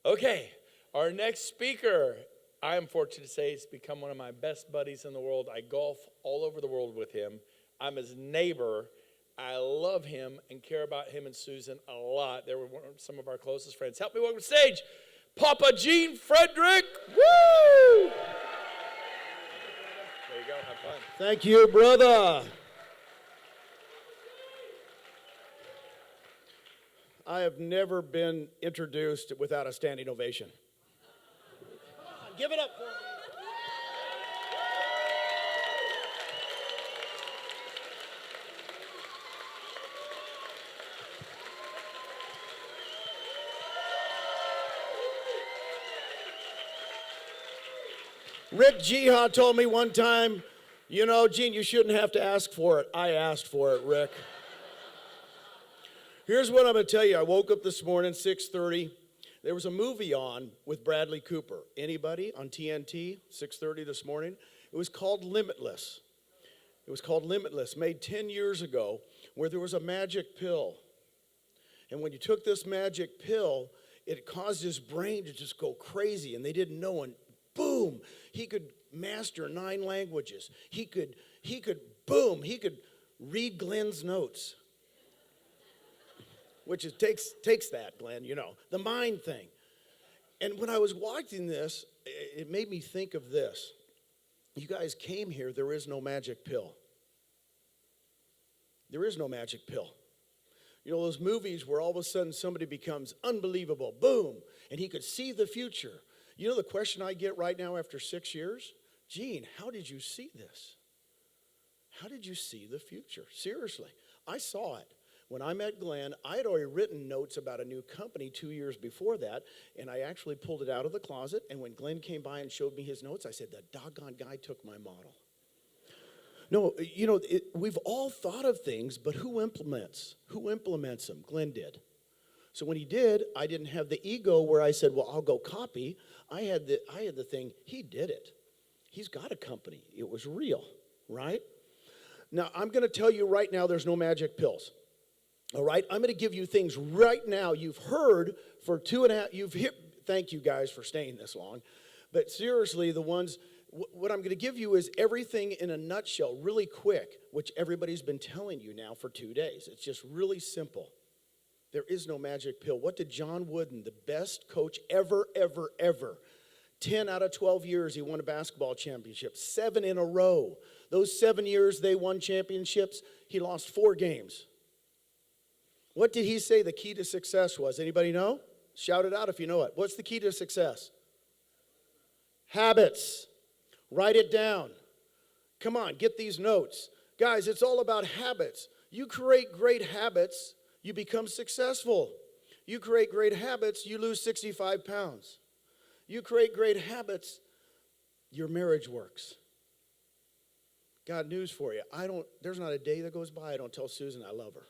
Okay, our next speaker, I am fortunate to say, has become one of my best buddies in the world. I golf all over the world with him. I'm his neighbor. I love him and care about him and Susan a lot. They were some of our closest friends. Help me welcome to the stage, Papa Gene Frederick. Woo! There you go, have fun. Thank you, brother. I have never been introduced without a standing ovation. Come on, give it up for me. Rick Jiha told me one time, you know, Gene, you shouldn't have to ask for it. I asked for it, Rick. Here's what I'm going to tell you. I woke up this morning, 6:30. There was a movie on with Bradley Cooper. Anybody on TNT, 6:30 this morning? It was called Limitless. It was called Limitless, made 10 years ago, where there was a magic pill. And when you took this magic pill, it caused his brain to just go crazy, and they didn't know, and boom, he could master 9 languages. He could read Glenn's notes. Which takes that, Glenn, you know, the mind thing. And when I was watching this, it made me think of this. You guys came here, there is no magic pill. There is no magic pill. You know, those movies where all of a sudden somebody becomes unbelievable, boom, and he could see the future. You know the question I get right now after 6 years? Gene, how did you see this? How did you see the future? Seriously, I saw it. When I met Glenn, I had already written notes about a new company 2 years before that, and I actually pulled it out of the closet, and when Glenn came by and showed me his notes, I said, the doggone guy took my model. No, you know, we've all thought of things, but who implements? Who implements them? Glenn did. So when he did, I didn't have the ego where I said, well, I'll go copy. I had the thing, he did it. He's got a company. It was real, right? Now, I'm going to tell you right now, there's no magic pills. All right, I'm going to give you things right now you've heard for 2.5, thank you guys for staying this long. But seriously, what I'm going to give you is everything in a nutshell, really quick, which everybody's been telling you now for 2 days. It's just really simple. There is no magic pill. What did John Wooden, the best coach ever, 10 out of 12 years he won a basketball championship, 7 in a row. Those 7 years they won championships, he lost 4 games. What did he say the key to success was? Anybody know? Shout it out if you know it. What's the key to success? Habits. Write it down. Come on, get these notes. Guys, it's all about habits. You create great habits, you become successful. You create great habits, you lose 65 pounds. You create great habits, your marriage works. Got news for you. There's not a day that goes by I don't tell Susan I love her.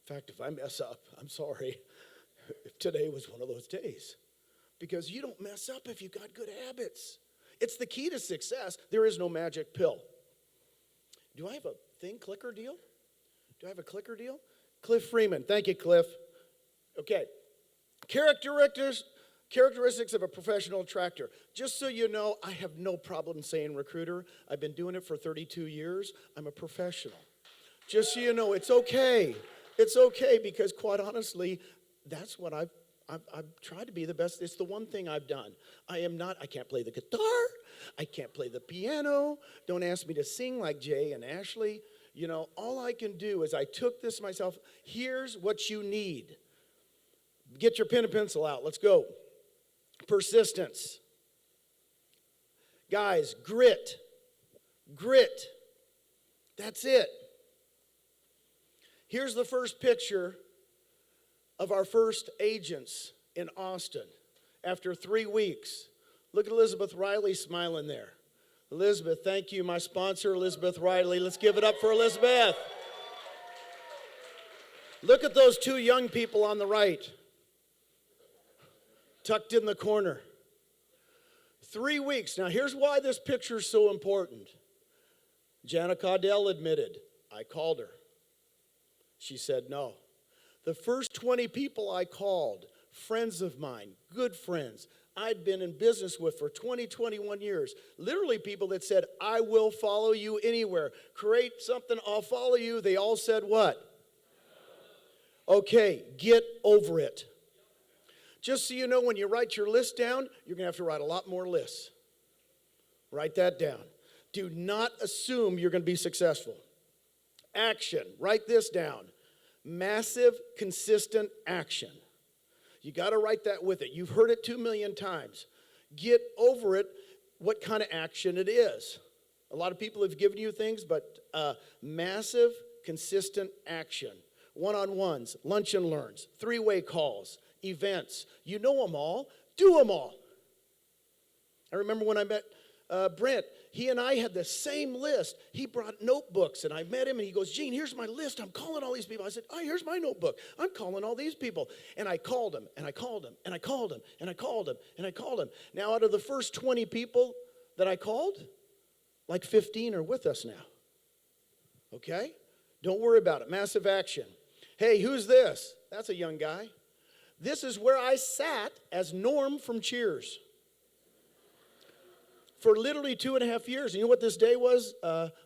In fact, if I mess up, I'm sorry if today was one of those days. Because you don't mess up if you got good habits. It's the key to success. There is no magic pill. Do I have a clicker deal? Do I have a clicker deal? Cliff Freeman. Thank you, Cliff. Okay. Characteristics of a professional attractor. Just so you know, I have no problem saying recruiter. I've been doing it for 32 years. I'm a professional. Just so you know, it's okay. It's okay because, quite honestly, that's what I've tried to be the best. It's the one thing I've done. I can't play the guitar. I can't play the piano. Don't ask me to sing like Jay and Ashley. You know, all I can do is I took this myself. Here's what you need. Get your pen and pencil out. Let's go. Persistence. Guys, grit. Grit. That's it. Here's the first picture of our first agents in Austin after 3 weeks. Look at Elizabeth Riley smiling there. Elizabeth, thank you, my sponsor, Elizabeth Riley. Let's give it up for Elizabeth. Look at those 2 young people on the right, tucked in the corner. 3 weeks. Now, here's why this picture is so important. Jana Caudell admitted, I called her. She said no. The first 20 people I called, friends of mine, good friends, I'd been in business with for 20, 21 years. Literally people that said, I will follow you anywhere. Create something, I'll follow you. They all said what? Okay, get over it. Just so you know, when you write your list down, you're going to have to write a lot more lists. Write that down. Do not assume you're going to be successful. Action. Write this down. Massive, consistent action. You got to write that with it. You've heard it 2 million times. Get over it, what kind of action it is. A lot of people have given you things, but massive, consistent action. One-on-ones, lunch and learns, 3-way calls, events. You know them all. Do them all. I remember when I met Brent, he and I had the same list. He brought notebooks, and I met him, and he goes, Gene, here's my list. I'm calling all these people. I said, oh, here's my notebook. I'm calling all these people. And I called him, and I called him, and I called him, and I called him, and I called him. Now, out of the first 20 people that I called, like 15 are with us now. Okay? Don't worry about it. Massive action. Hey, who's this? That's a young guy. This is where I sat as Norm from Cheers. For literally 2.5 years. And you know what this day was?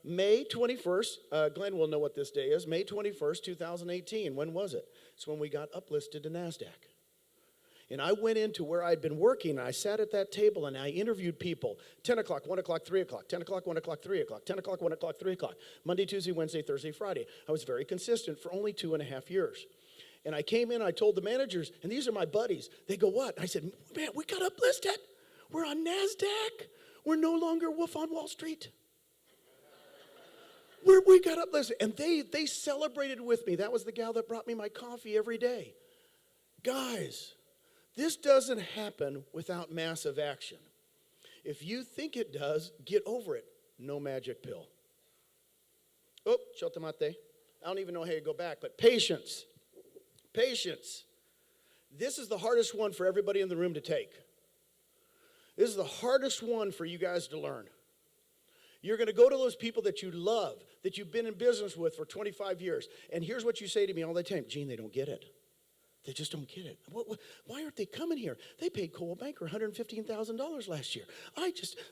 May 21st. Glenn will know what this day is. May 21st, 2018. When was it? It's when we got uplisted to NASDAQ. And I went into where I'd been working, and I sat at that table, and I interviewed people. 10 o'clock, 1 o'clock, 3 o'clock, 10 o'clock, 1 o'clock, 3 o'clock, 10 o'clock, 1 o'clock, 3 o'clock. Monday, Tuesday, Wednesday, Thursday, Friday. I was very consistent for only 2.5 years. And I came in, I told the managers, and these are my buddies. They go, what? I said, man, we got uplisted. We're on NASDAQ. We're no longer Wolf on Wall Street. We got uplisted. And they celebrated with me. That was the gal that brought me my coffee every day. Guys, this doesn't happen without massive action. If you think it does, get over it. No magic pill. Oh, chotomate. I don't even know how you go back, but patience. Patience. This is the hardest one for everybody in the room to take. This is the hardest one for you guys to learn. You're going to go to those people that you love, that you've been in business with for 25 years. And here's what you say to me all the time. Gene, they don't get it. They just don't get it. Why aren't they coming here? They paid Coldwell Banker $115,000 last year.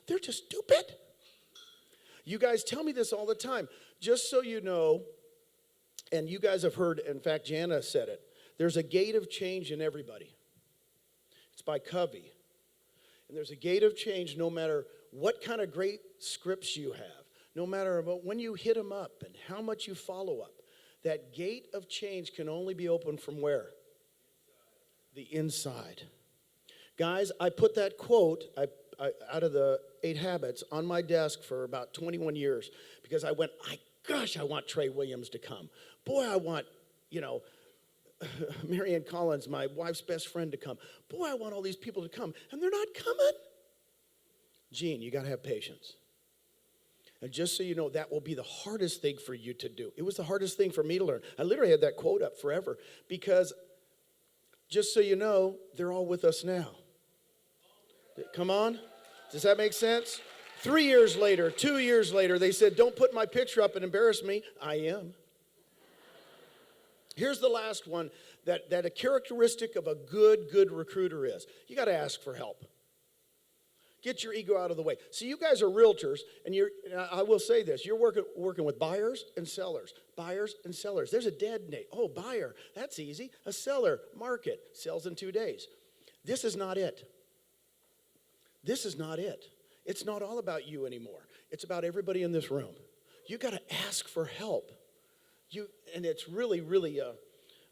They're just stupid. You guys tell me this all the time. Just so you know, and you guys have heard, in fact, Jana said it, there's a gate of change in everybody. It's by Covey. And there's a gate of change no matter what kind of great scripts you have, no matter about when you hit them up and how much you follow up. That gate of change can only be opened from where? The inside. Guys, I put that quote out of the 8 Habits on my desk for about 21 years because I went, I want Trey Williams to come. Boy, I want, Marianne Collins, my wife's best friend, to come. Boy, I want all these people to come, and they're not coming. Gene, you got to have patience. And just so you know, that will be the hardest thing for you to do. It was the hardest thing for me to learn. I literally had that quote up forever because, just so you know, they're all with us now. Come on. Does that make sense? 3 years later, 2 years later, they said, don't put my picture up and embarrass me. I am. Here's the last one that a characteristic of a good recruiter is. You got to ask for help. Get your ego out of the way. See, you guys are realtors, and I will say this. You're working with buyers and sellers. Buyers and sellers. There's a dead name. Oh, buyer. That's easy. A seller. Market. Sells in 2 days. This is not it. This is not it. It's not all about you anymore. It's about everybody in this room. You got to ask for help. And it's really,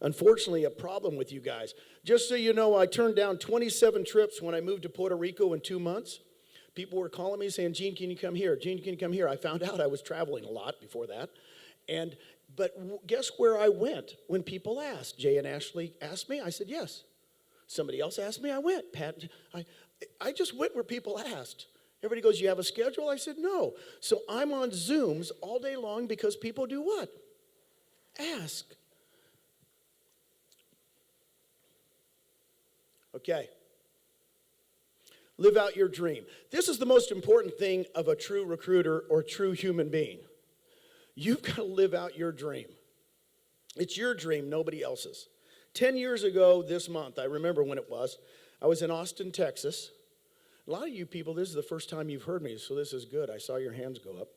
unfortunately, a problem with you guys. Just so you know, I turned down 27 trips when I moved to Puerto Rico in 2 months. People were calling me saying, Gene, can you come here? Gene, can you come here? I found out I was traveling a lot before that. But guess where I went when people asked? Jay and Ashley asked me. I said, yes. Somebody else asked me. I went. Pat, I just went where people asked. Everybody goes, you have a schedule? I said, no. So I'm on Zooms all day long because people do what? Ask. Okay. Live out your dream. This is the most important thing of a true recruiter or true human being. You've got to live out your dream. It's your dream, nobody else's. 10 years ago this month, I remember when it was, I was in Austin, Texas. A lot of you people, this is the first time you've heard me, so this is good. I saw your hands go up.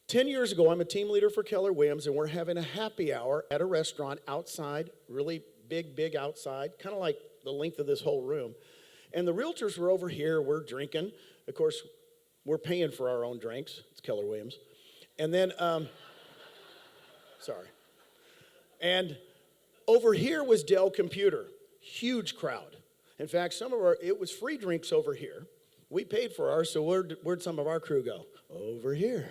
10 years ago, I'm a team leader for Keller Williams, and we're having a happy hour at a restaurant outside, really big outside, kind of like the length of this whole room. And the realtors were over here, we're drinking. Of course, we're paying for our own drinks. It's Keller Williams. And then, sorry. And over here was Dell Computer, huge crowd. In fact, it was free drinks over here. We paid for ours, so where'd some of our crew go? Over here.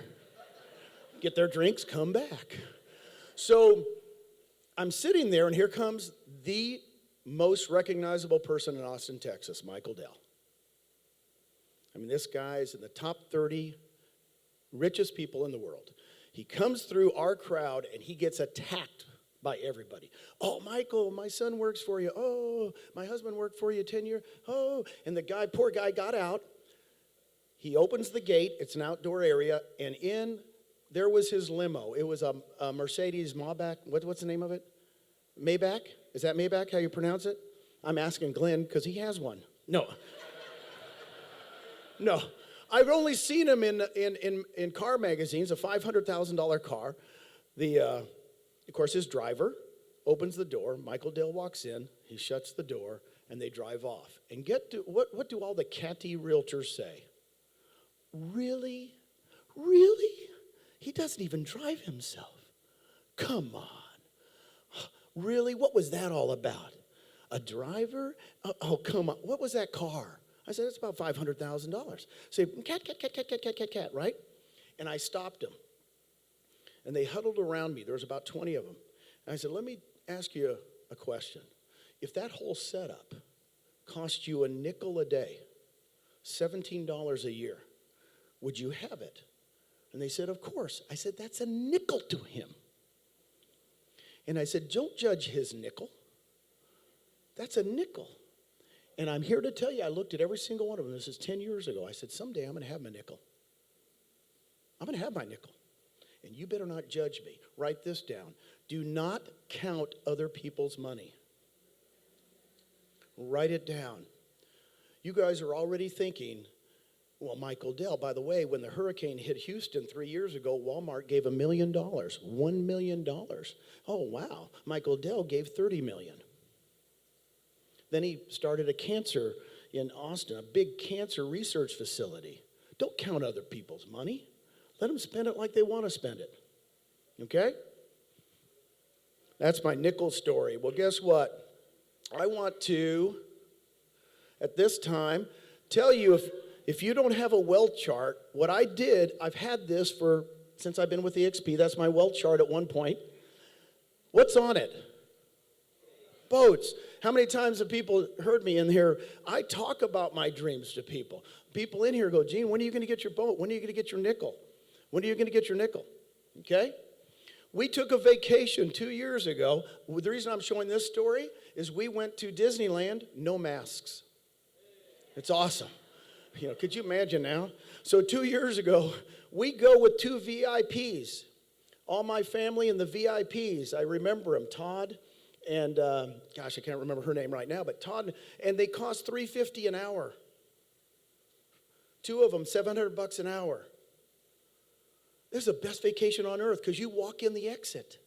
Get their drinks, come back. So I'm sitting there, and here comes the most recognizable person in Austin, Texas, Michael Dell. I mean, this guy's in the top 30 richest people in the world. He comes through our crowd, and he gets attacked by everybody. Oh, Michael, my son works for you. Oh, my husband worked for you 10 years. Oh, and the poor guy got out. He opens the gate. It's an outdoor area, and there was his limo. It was a Mercedes Maybach. What's the name of it? Maybach? Is that Maybach, how you pronounce it? I'm asking Glenn because he has one. No. No. I've only seen him in car magazines, a $500,000 car. Of course, his driver opens the door. Michael Dell walks in. He shuts the door, and they drive off. And what do all the catty realtors say? Really? Really? He doesn't even drive himself. Come on. Really? What was that all about? A driver? Oh, come on. What was that car? I said, it's about $500,000. Say, cat, right? And I stopped him. And they huddled around me. There was about 20 of them. And I said, let me ask you a question. If that whole setup cost you a nickel a day, $17 a year, would you have it? And they said, of course. I said, that's a nickel to him. And I said, don't judge his nickel. That's a nickel. And I'm here to tell you, I looked at every single one of them. This is 10 years ago. I said, someday I'm going to have my nickel. I'm going to have my nickel. And you better not judge me. Write this down. Do not count other people's money. Write it down. You guys are already thinking, well, Michael Dell, by the way, when the hurricane hit Houston 3 years ago, Walmart gave $1 million. $1 million. Oh, wow. Michael Dell gave $30 million. Then he started a cancer in Austin, a big cancer research facility. Don't count other people's money. Let them spend it like they want to spend it. Okay? That's my nickel story. Well, guess what? I want to, at this time, tell you if you don't have a wealth chart, what I did, I've had this since I've been with EXP. That's my wealth chart at one point. What's on it? Boats. How many times have people heard me in here? I talk about my dreams to people. People in here go, Gene, when are you going to get your boat? When are you going to get your nickel? When are you going to get your nickel? Okay? We took a vacation 2 years ago. The reason I'm showing this story is we went to Disneyland, no masks. It's awesome. Could you imagine now? So 2 years ago, we go with 2 VIPs. All my family and the VIPs, I remember them, Todd and, I can't remember her name right now, but Todd, and they cost $350 an hour. 2 of them, $700 an hour. This is the best vacation on earth because you walk in the exit.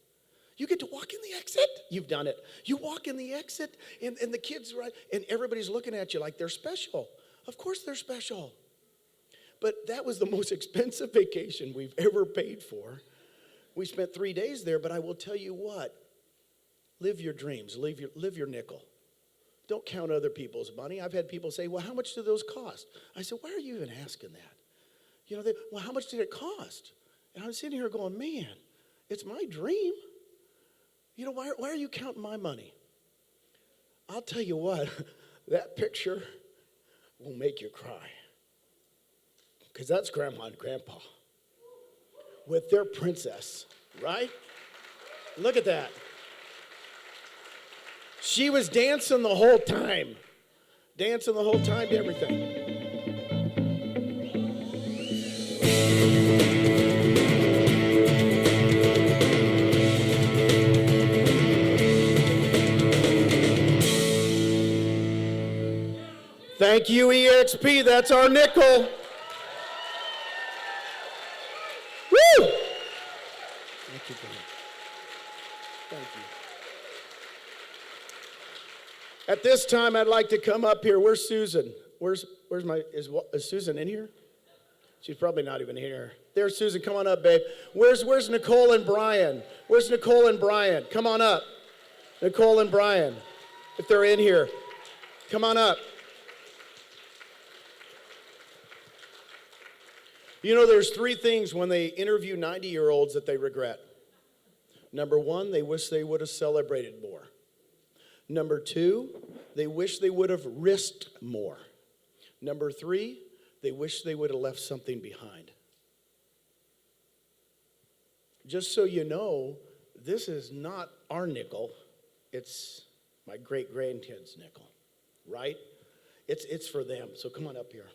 You get to walk in the exit. You've done it. You walk in the exit, and the kids, right, and everybody's looking at you like they're special. Of course they're special. But that was the most expensive vacation we've ever paid for. We spent 3 days there, but I will tell you what. Live your dreams. Live your nickel. Don't count other people's money. I've had people say, well, how much do those cost? I said, why are you even asking that? Well, how much did it cost? And I'm sitting here going, man, it's my dream. Why are you counting my money? I'll tell you what, that picture will make you cry. Because that's Grandma and Grandpa with their princess, right? Look at that. She was dancing the whole time. Dancing the whole time to everything. Thank you, EXP. That's our nickel. Woo! Thank you, Brent. Thank you. At this time, I'd like to come up here. Where's Susan? Is Susan in here? She's probably not even here. There's Susan. Come on up, babe. Where's Nicole and Brian? Where's Nicole and Brian? Come on up. Nicole and Brian, if they're in here, come on up. You know, there's 3 things when they interview 90-year-olds that they regret. Number 1, they wish they would have celebrated more. Number 2, they wish they would have risked more. Number 3, they wish they would have left something behind. Just so you know, this is not our nickel. It's my great-grandkids' nickel, right? It's for them, so come on up here.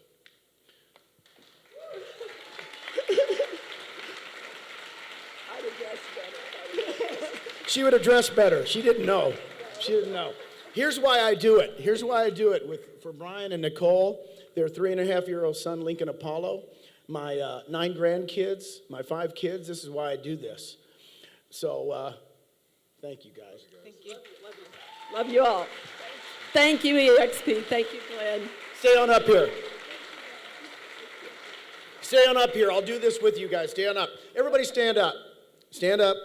She would have dressed better. She didn't know. Here's why I do it. For Brian and Nicole, their 3.5-year-old son, Lincoln Apollo, my 9 grandkids, my 5 kids. This is why I do this. So, thank you, guys. Thank you. Love you. Love you all. Thank you, EXP. Thank you, Glenn. Stay on up here. Stay on up here. I'll do this with you guys. Stay on up. Everybody stand up. Stand up.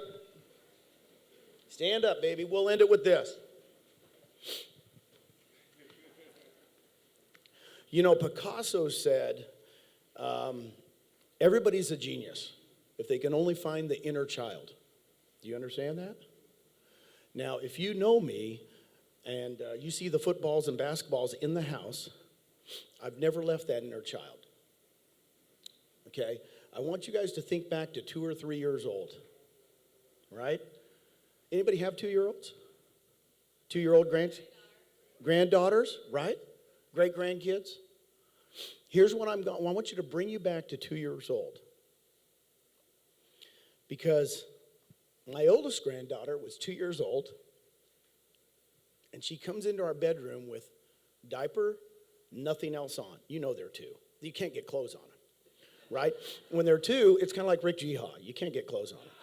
Stand up, baby. We'll end it with this. You know, Picasso said, everybody's a genius if they can only find the inner child. Do you understand that? Now, if you know me and you see the footballs and basketballs in the house, I've never left that inner child. Okay? I want you guys to think back to 2 or 3 years old. Right? Anybody have 2-year-olds? 2-year-old granddaughters, right? Great-grandkids? Here's what I want you to bring you back to 2 years old. Because my oldest granddaughter was 2 years old, and she comes into our bedroom with diaper, nothing else on. You know they're 2. You can't get clothes on them, right? When they're 2, it's kind of like Rick Jihad. You can't get clothes on them,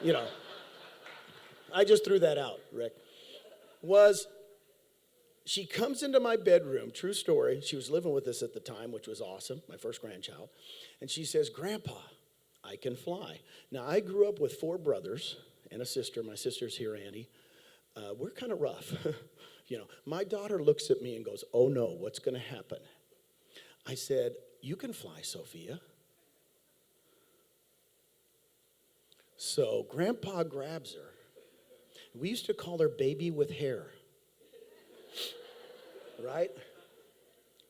you know. I just threw that out, Rick. She comes into my bedroom, true story. She was living with us at the time, which was awesome, my first grandchild. And she says, Grandpa, I can fly. Now, I grew up with 4 brothers and a sister. My sister's here, Annie. We're kind of rough. You know, my daughter looks at me and goes, oh no, what's going to happen? I said, you can fly, Sophia. So Grandpa grabs her. We used to call her baby with hair. Right?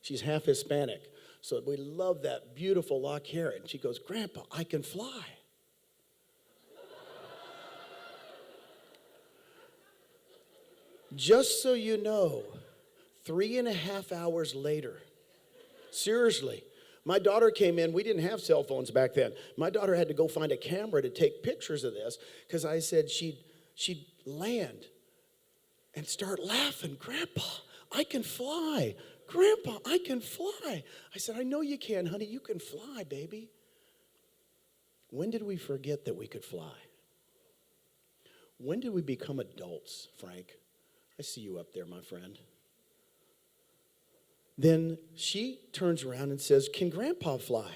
She's half Hispanic. So we love that beautiful lock hair. And she goes, Grandpa, I can fly. Just so you know, 3.5 hours later, seriously, my daughter came in. We didn't have cell phones back then. My daughter had to go find a camera to take pictures of this because I said she'd land and start laughing. Grandpa, I can fly. Grandpa, I can fly. I said, I know you can, honey. You can fly, baby. When did we forget that we could fly? When did we become adults, Frank? I see you up there, my friend. Then she turns around and says, can Grandpa fly?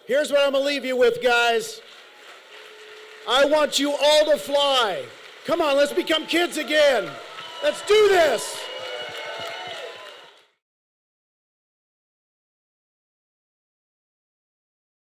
Here's what I'm going to leave you with, guys. I want you all to fly. Come on, let's become kids again. Let's do this.